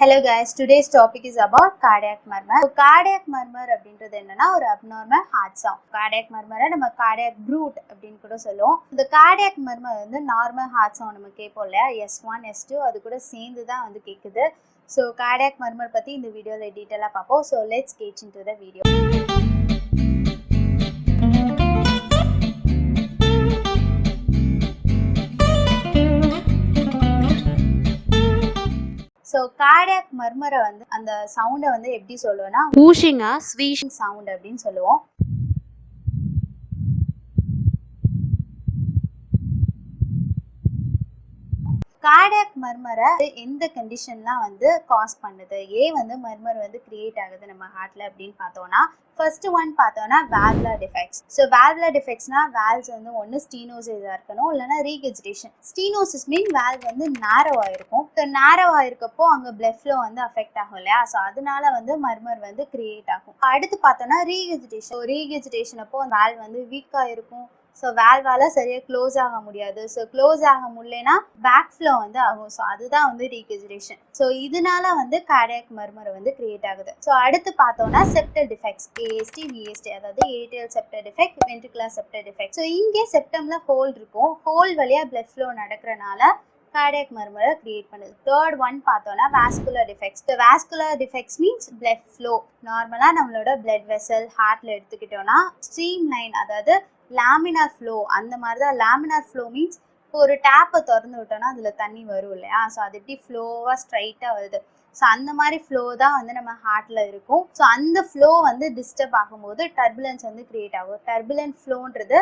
Hello guys, today's topic is about cardiac murmur. So cardiac murmur அப்படின்றது என்னன்னா ஒரு abnormal heart sound. Cardiac murmur நம்ம cardiac brute அப்படின்னு கூட சொல்லுவோம். இந்த cardiac murmur வந்து normal heart sound நம்ம கேட்போம் இல்லையா, S1, S2 அது கூட சேர்ந்து தான் வந்து கேட்குது. So cardiac murmur பற்றி இந்த வீடியோவில் டீட்டெயிலாக பார்ப்போம். So let's get into the video. So cardiac murmur வந்து அந்த சவுண்டை வந்து எப்படி சொல்லுவோம்னா whooshing swishing sound அப்படின்னு சொல்லுவோம். கார்டியாக் மர்மரை எந்த கண்டிஷன்லாம் வந்து காஸ் பண்ணுது, ஏன் வந்து மர்மர் வந்து கிரியேட் ஆகுது நம்ம ஹார்ட்ல அப்படின்னு பார்த்தோம்னா, ஃபர்ஸ்ட் ஒன் பார்த்தோம்னா வால்வுலர் டிஃபெக்ட்ஸ். ஸோ வால்வுலர் டிஃபெக்ட்ஸ்னா வால்வ்ஸ் வந்து ஒன்று ஸ்டீனோசிஸாக இருக்கணும், இல்லைனா ரீகெஜிடேஷன். ஸ்டீனோசிஸ் மீன் வால்வ் வந்து நேரோவாக இருக்கும். ஸோ நேரோவாக இருக்கப்போ அங்கே பிளட் ஃப்ளோ வந்து அஃபெக்ட் ஆகும் இல்லையா, ஸோ அதனால வந்து மர்மர் வந்து கிரியேட் ஆகும். அடுத்து பார்த்தோம்னா ரீகெஜிடேஷன். ரீகெஜிடேஷன் அப்போ வால்வ் வந்து வீக்காக இருக்கும். ஸோ வேல்வால சரியாக க்ளோஸ் ஆக முடியாது. ஸோ க்ளோஸ் ஆக முடியலனா பேக் ஃப்ளோ வந்து ஆகும். ஸோ அதுதான் வந்து ரீகெஜிடேஷன். ஸோ இதனால வந்து கார்டியாக் மர்மர் வந்து கிரியேட் ஆகுது. ஸோ அடுத்து பார்த்தோம்னா செப்டல் டிஃபெக்ட்ஸ், ஏஎஸ்டி விஎஸ்டி, அதாவது atrial septal defect, ventricular septal defect. So இங்கே செப்டம்ல ஹோல் இருக்கும். ஹோல் வழியாக பிளட் ஃப்ளோ நடக்கிறனால கார்டியாக் மர்மரை கிரியேட் பண்ணுது. தேர்ட் ஒன் பார்த்தோம்னா vascular defects. So vascular defects means blood flow. நார்மலாக நம்மளோட பிளட் வெசல் ஹார்ட்ல எடுத்துக்கிட்டோம்னா ஸ்ட்ரீம் லைன், அதாவது லேமினார் ஃப்ளோ, அந்த மாதிரி தான். லேமினார் ஃப்ளோ மீன்ஸ் இப்போ ஒரு டேப்பை திறந்து விட்டோம்னா அதில் தண்ணி வரும் இல்லையா, ஸோ அது எப்படி ஃப்ளோவாக ஸ்ட்ரைட்டாக வருது. ஸோ அந்த மாதிரி ஃப்ளோ தான் வந்து நம்ம ஹார்ட்டில் இருக்கும். ஸோ அந்த ஃப்ளோ வந்து டிஸ்டர்ப் ஆகும்போது டர்புலன்ஸ் வந்து கிரியேட் ஆகும். டர்புலன்ட் ஃப்ளோன்றது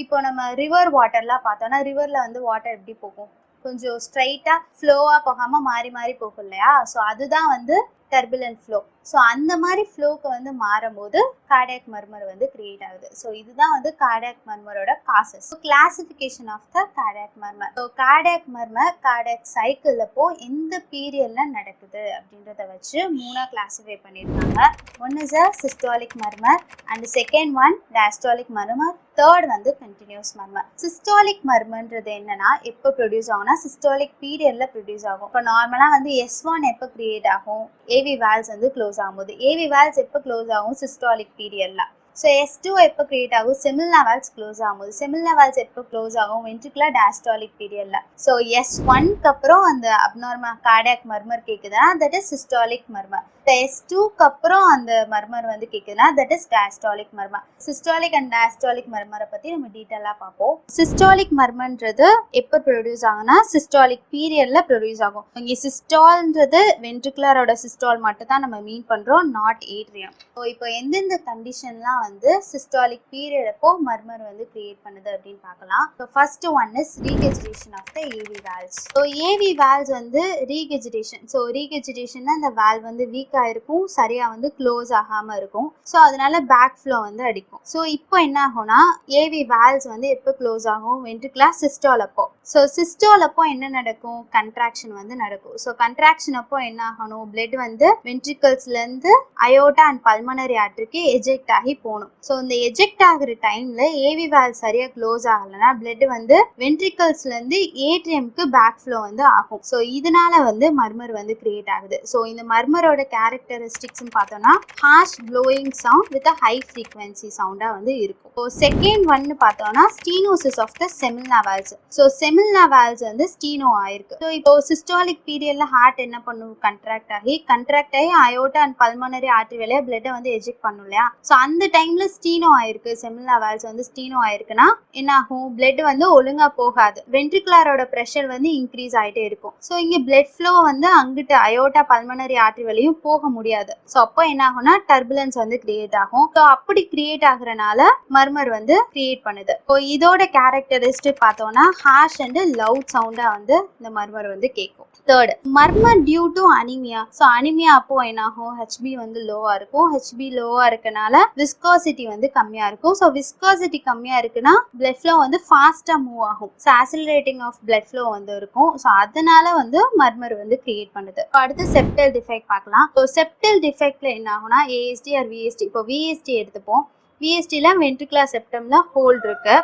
இப்போ நம்ம ரிவர் வாட்டர்லாம் பார்த்தோம்னா ரிவரில் வந்து வாட்டர் எப்படி போகும், கொஞ்சம் ஸ்ட்ரைட்டாக ஃப்ளோவாக போகாமல் மாறி மாறி போகும் இல்லையா, ஸோ அதுதான் வந்து டர்புலன்ட் ஃப்ளோ. ஸோ அந்த மாதிரி ஃப்ளோக்கு வந்து மாறும்போது கார்டியாக் மர்மர் வந்து கிரியேட் ஆகுது. ஸோ இதுதான் வந்து கார்டியாக் மர்மரோட causes. Classification of the cardiac murmur. So cardiac murmur cardiac cycle அப்போ எந்த பீரியட்ல நடக்குது அப்படின்றத வச்சு மூணா கிளாசிஃபை பண்ணியிருக்காங்க. One is a systolic murmur, and second one diastolic murmur, third வந்து கண்டினியூஸ் மர்மர். சிஸ்டாலிக் மர்மர்ன்றது என்னன்னா எப்போ ப்ரொடியூஸ் ஆகும்னா சிஸ்டாலிக் பீரியட்ல ப்ரொடியூஸ் ஆகும். இப்போ நார்மலாக வந்து S1 எப்போ கிரியேட் ஆகும், ஏவி வால்வ்ஸ் வந்து க்ளோஸ் ஆகும்போது. ஏவி வால்வ்ஸ் எப்போ க்ளோஸ் ஆகும், சிஸ்டாலிக் பீரியட்ல. ஸோ S2 எப்போ கிரியேட் ஆகும், செமில்னா வால்வ்ஸ் க்ளோஸ் ஆகும்போது. செமில்னா வால்வ்ஸ் எப்போ க்ளோஸ் ஆகும், வென்ட்ரிகுலர் டாஸ்டாலிக் பீரியட்ல. ஸோ S1க்கு அப்புறம் அந்த அப்நார்மல் கார்டியாக் மர்மர் கேட்குதுன்னா தட் இஸ் சிஸ்டாலிக் மர்மர். S2க்கு அப்புறம் அந்த மர்மர் வந்து கேட்குதுன்னா that is diastolic murmur. Systolic and diastolic மர்மரை பற்றி நம்ம டீட்டெயிலாக பார்ப்போம். சிஸ்டாலிக் மர்மர்ன்றது எப்போ ப்ரொடியூஸ் ஆகும்னா சிஸ்டாலிக் பீரியட்ல ப்ரொடியூஸ் ஆகும். இங்கே சிஸ்டால்ன்றது வென்ட்ரிகுலரோட சிஸ்டால் மட்டும் தான் நம்ம மீன் பண்ணுறோம், நாட் ஏட்ரியம். ஸோ இப்போ எந்தெந்த கண்டிஷன்லாம் வந்து சிஸ்டாலிக் பீரியட் அப்போ மர்மர் வந்து கிரியேட் பண்ணுது அப்படின்னு பார்க்கலாம். So first one is regurgitation of the AV valves. So AV valves வந்து ரீகெஜிடேஷன். ஸோ ரீகெஜிடேஷன்னா அந்த வால்வ் வந்து வீக்காக இருக்கும், சரியா வந்து க்ளோஸ் ஆகாம இருக்கும். ஸோ அதனால பேக் ஃப்ளோ வந்து அடிக்கும். ஸோ இப்போ என்ன ஆகும்னா ஏவி வால்வ்ஸ் வந்து எப்போ க்ளோஸ் ஆகும், வென்ட்ரிகுலர் சிஸ்டால் அப்போ. ஸோ சிஸ்டால் அப்போ என்ன நடக்கும், கண்ட்ராக்ஷன் வந்து நடக்கும். ஸோ கண்ட்ராக்ஷன் அப்போ என்ன ஆகணும், பிளட் வந்து வென்ட்ரிகல்ஸ்ல இருந்து அயோட்டா அண்ட் பல்மனரி ஆர்டரிக்கு எஜெக்ட் ஆகி போகணும். ஸோ இந்த எஜெக்ட் ஆகிற டைம்ல ஏவி வால்வ் சரியா க்ளோஸ் ஆகலைன்னா பிளட் வந்து வென்ட்ரிகல்ஸ்ல இருந்து ஏட்ரியம்க்கு பேக் ஃப்ளோ வந்து ஆகும். ஸோ இதனால வந்து மர்மர் வந்து கிரியேட் ஆகுது. ஸோ இந்த மர்மரோட கேரக்டரிஸ்டிக்ஸ் பார்த்தோம்னா harsh blowing sound with high frequency சவுண்டா வந்து இருக்கும். ஸோ செகண்ட் ஒன்னு பார்த்தோம்னா stenosis of the semilunar valves. So semilunar valves வந்து ஸ்டீனோ ஆயிருக்கு. ஸோ இப்போ சிஸ்டாலிக் பீரியட்ல ஹார்ட் என்ன பண்ணும், கண்ட்ராக்ட் ஆகி அயோட்டா அண்ட் பல்மனரி ஆர்டரி வழியா பிளட்டை வந்து எஜெக்ட் பண்ணும் இல்லையா. ஸோ அந்த டைம்ல ஸ்டீனோ ஆயிருக்கு, செமில்னா வால்வ்ஸ் வந்து ஸ்டீனோ ஆயிருக்குன்னா என்ன ஆகும், பிளட் வந்து ஒழுங்கா போகாது, வென்ட்ரிகுலரோட ப்ரெஷர் வந்து இன்க்ரீஸ் ஆகிட்டே இருக்கும். ஸோ இங்க பிளட் ஃப்ளோ வந்து அங்கிட்டு அயோட்டா பல்மனரி ஆர்டரி வழியும் போக முடியாது. ஸோ அப்போ என்ன ஆகும்னா டர்புலன்ஸ் வந்து கிரியேட் ஆகும். ஸோ அப்படி கிரியேட் ஆகுறனால மர்மர் வந்து கிரியேட் பண்ணுது. ஸோ இதோட கேரக்டரிஸ்டிக் பார்த்தோம்னா ஹார்ஷ் அண்ட் லவுட் சவுண்டா வந்து இந்த மர்மர் வந்து கேட்கும். Third murmur due to anaemia. So anaemia அப்போ என்ன ஆகும், ஹெச்பி வந்து லோவா இருக்கும். ஹெச்பி லோவா இருக்கனால விஸ்காசிட்டி வந்து கம்மியா இருக்கும். ஸோ விஸ்காசிட்டி கம்மியா இருக்குன்னா பிளட் ஃப்ளோ வந்து ஃபாஸ்டா மூவ் ஆகும். So accelerating of blood flow வந்து இருக்கும். ஸோ அதனால வந்து மர்மர் வந்து கிரியேட் பண்ணுது. அடுத்து செப்டல் டிஃபெக்ட் பார்க்கலாம். ஸோ செப்டல் டிஃபெக்ட்ல என்ன ஆகும்னா ஏஎஸ்டி ஆர் விஎஸ்டி. இப்போ விஎஸ்டி எடுத்துப்போம். விஎஸ்டில வென்ட்ரிகுலர் செப்டம்ல ஹோல் இருக்கு.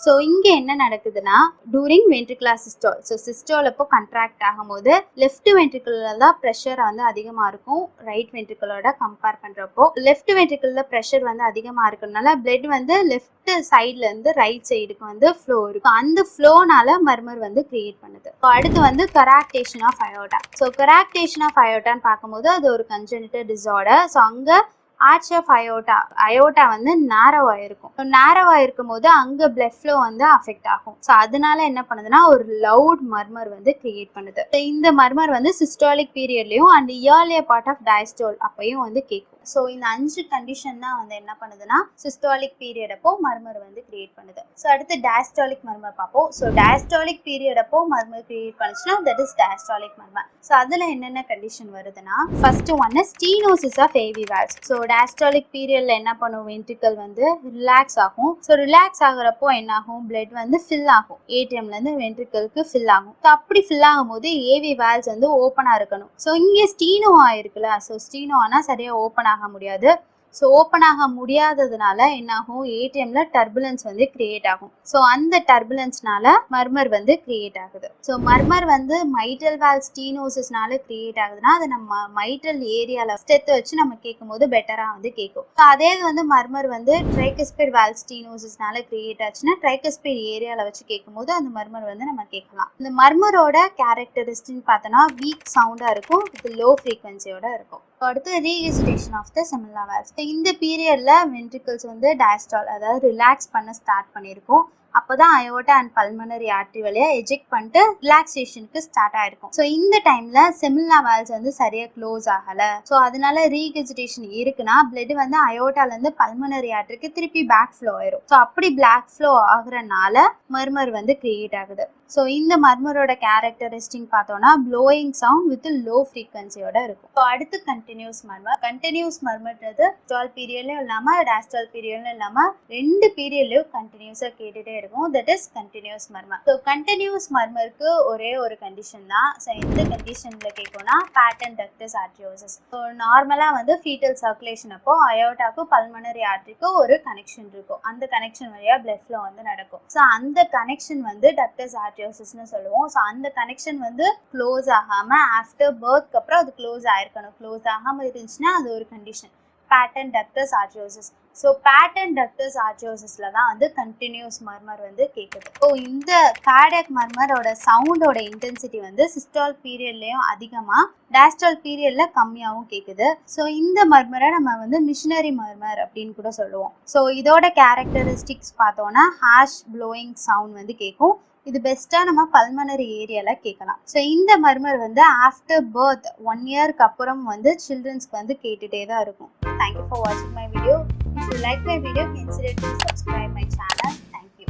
ஸோ இங்கே என்ன நடக்குதுன்னா டூரிங் வென்ட்ரிகுலர் சிஸ்டால், ஸோ சிஸ்டால் அப்போ கண்ட்ராக்ட் ஆகும்போது லெஃப்ட் வென்ட்ரிகுலர் தான் ப்ரெஷர் வந்து அதிகமாக இருக்கும் ரைட் வென்ட்ரிகுலரோட கம்பேர் பண்ணுறப்போ. லெஃப்ட் வென்ட்ரிகுலர் ப்ரெஷர் வந்து அதிகமாக இருக்கிறதுனால பிளட் வந்து லெஃப்ட் சைட்லேருந்து ரைட் சைடுக்கு வந்து ஃப்ளோ இருக்கும். அந்த ஃப்ளோனால மர்மர் வந்து கிரியேட் பண்ணுது. அடுத்து வந்து கராக்டேஷன் ஆஃப் அயோட்டா. ஸோ கராக்டேஷன் ஆஃப் அயோட்டான்னு பார்க்கும்போது அது ஒரு கன்ஜெனிட்டல் டிஸார்டர். ஸோ அங்கே ஆர்ச் ஆஃப் அயோட்டா வந்து நேரோவா இருக்கும். நேரோவா இருக்கும் போது அங்க பிளட் ஃப்ளோ வந்து அஃபெக்ட் ஆகும். ஸோ அதனால என்ன பண்ணுதுன்னா ஒரு லவுட் மர்மர் வந்து கிரியேட் பண்ணுது. இந்த மர்மர் வந்து சிஸ்டாலிக் பீரியட்லயும் and earlier part of diastole அப்பயும் வந்து கேட்கும். ஸோ இந்த 5 கண்டிஷன் தான் வந்து என்ன பண்ணுதுன்னா சிஸ்டாலிக் பீரியட் அப்போ மர்மர் வந்து கிரியேட் பண்ணுது. ஸோ அடுத்து டயஸ்டாலிக் மர்மர் பார்ப்போம். ஸோ டயஸ்டாலிக் பீரியட் அப்போ மர்மர் கிரியேட் பண்ணுச்சுன்னா that is diastolic murmur. So அதுல என்னென்ன கண்டிஷன் வருதுன்னா first one stenosis of AV valves. So diastolic பீரியட்ல என்ன பண்ணும் வென்ட்ரிக்கல் வந்து ரிலாக்ஸ் ஆகும். ஸோ ரிலாக்ஸ் ஆகுறப்போ என்ன ஆகும் பிளட் வந்து ஃபில் ஆகும். ஏடிஎம்ல இருந்து வென்ட்ரிக்கலுக்கு ஃபில் ஆகும். ஸோ அப்படி ஃபில் ஆகும் போது ஏவி வால்வ்ஸ் வந்து ஓப்பனா இருக்கணும். ஸோ இங்கே ஸ்டீனோ ஆயிருக்குல்ல, ஸோ ஸ்டீனோனா சரியா ஓப்பன் ஆக முடியாது. ஸோ ஓப்பன் ஆக முடியாததுனால என்ன ஆகும் ஏடிஎம்ல டர்புலன்ஸ் வந்து கிரியேட் ஆகும். ஸோ அந்த டர்புலன்ஸ்னால மர்மர் வந்து கிரியேட் ஆகுது. ஸோ மர்மர் வந்து மைட்ரல் வால்வ் ஸ்டீனோசிஸ்னால கிரியேட் ஆகுதுன்னா அதை நம்ம மைட்ரல் ஏரியால ஸ்டெத் வச்சு நம்ம கேட்கும் போது பெட்டரா வந்து கேட்கும். அதே வந்து மர்மர் வந்து ட்ரைகஸ்பிட் வால்வ் ஸ்டீனோசிஸ்னால கிரியேட் ஆச்சுன்னா ட்ரைகஸ்பிட் ஏரியால வச்சு கேட்கும் போது அந்த மர்மர் வந்து நம்ம கேட்கலாம். இந்த மர்மரோட கேரக்டரிஸ்டிக் பார்த்தோன்னா வீக் சவுண்டா இருக்கும், இது லோ ஃப்ரீக்வன்சியோட இருக்கும். அடுத்து ரீஹெசிடேஷன் ஆஃப் த செமில்லா வால்வ்ஸ். இந்த பீரியட்ல வென்ட்ரிகல்ஸ் வந்து டயஸ்டால் அதாவது ரிலாக்ஸ் பண்ண ஸ்டார்ட் பண்ணியிருக்கும். அப்போதான் அயோட்டா அண்ட் பல்மனரி ஆர்டரி வழியா எஜெக்ட் பண்ணிட்டு ரிலாக்ஸேஷனுக்கு ஸ்டார்ட் ஆயிருக்கும். ஸோ இந்த டைம்ல செமில்லா வால்வ்ஸ் வந்து சரியா க்ளோஸ் ஆகல. ஸோ அதனால ரீஹெசிடேஷன் இருக்குன்னா பிளட் வந்து அயோட்டால இருந்து பல்மனரி ஆர்டரிக்கு திருப்பி பேக் ஃப்ளோ ஆயிரும். ஸோ அப்படி பேக் ஃப்ளோ ஆகுறனால மர்மர் வந்து கிரியேட் ஆகுது. ஸோ இந்த மர்மரோட கேரக்டரிஸ்டிக் பார்த்தோம்னா ப்ளோயிங் சவுண்ட் வித் லோ ஃப்ரீக்வன்சியோட இருக்கும். ஸோ அடுத்து கண்டினியூஸ் மர்மர். கண்டினியூஸ் மர்மர்ன்றது ஸ்டால் பீரியட்லயும் இல்லாம டயஸ்டால் பீரியட்லயும் இல்லாம 2 பீரியட்லயும் கண்டினியூஸா கேட்டுட்டே இருக்கும். That is continuous murmur. So continuous மர்மருக்கு ஒரே ஒரு கண்டிஷன் தான். ஸோ எந்த கண்டிஷன்ல கேட்கும்னா பேட்டர்ன் டக்டஸ் ஆர்டரியோசிஸ். ஸோ நார்மலா வந்து ஃபீட்டல் சர்க்குலேஷன் அப்போ அயோட்டாக்கும் பல்மனரி ஆர்டரிக்கும் ஒரு கனெக்ஷன் இருக்கும். அந்த கனெக்ஷன் வழியா பிளட் ஃப்ளோ வந்து நடக்கும். ஸோ அந்த கனெக்ஷன் வந்து டக்டஸ் ஆர்டரியோசிஸ்னு சொல்லுவோம். ஸோ அந்த கனெக்ஷன் வந்து க்ளோஸ் ஆகாம ஆஃப்டர் பர்த்க்கு அப்புறம் அது க்ளோஸ் ஆயிருக்கணும். க்ளோஸ் ஆகாம இருந்துச்சுன்னா அது ஒரு கண்டிஷன் பேட்டர்ன் டக்டஸ் ஆர்டரியோசிஸ். ஸோ பேட்டர்ன் டக்டஸ் ஆர்டரியோசிஸ்ல தான் வந்து கண்டினியூஸ் மர்மர் வந்து கேட்குது. ஸோ இந்த கார்டியாக் மர்மரோட சவுண்டோட இன்டென்சிட்டி வந்து சிஸ்டால் பீரியட்லயும் அதிகமா டயஸ்டால் பீரியட்ல கம்மியாகவும் கேட்குது. ஸோ இந்த மர்மரை நம்ம வந்து மிஷினரி மர்மர் அப்படின்னு கூட சொல்லுவோம். ஸோ இதோட கேரக்டரிஸ்டிக்ஸ் பார்த்தோம்னா ஹாஷ் ப்ளோயிங் சவுண்ட் வந்து கேட்கும். இது பெஸ்டா நம்ம பல்மனரி ஏரியால கேட்கலாம். ஸோ இந்த மர்மர் வந்து ஆஃப்டர் பர்த் 1 இயர்க்கு அப்புறம் வந்து சில்ட்ரன்ஸ்க்கு வந்து கேட்டுட்டே தான் இருக்கும். Thank you for watching my video. If you like my video, consider to subscribe my channel. Thank you.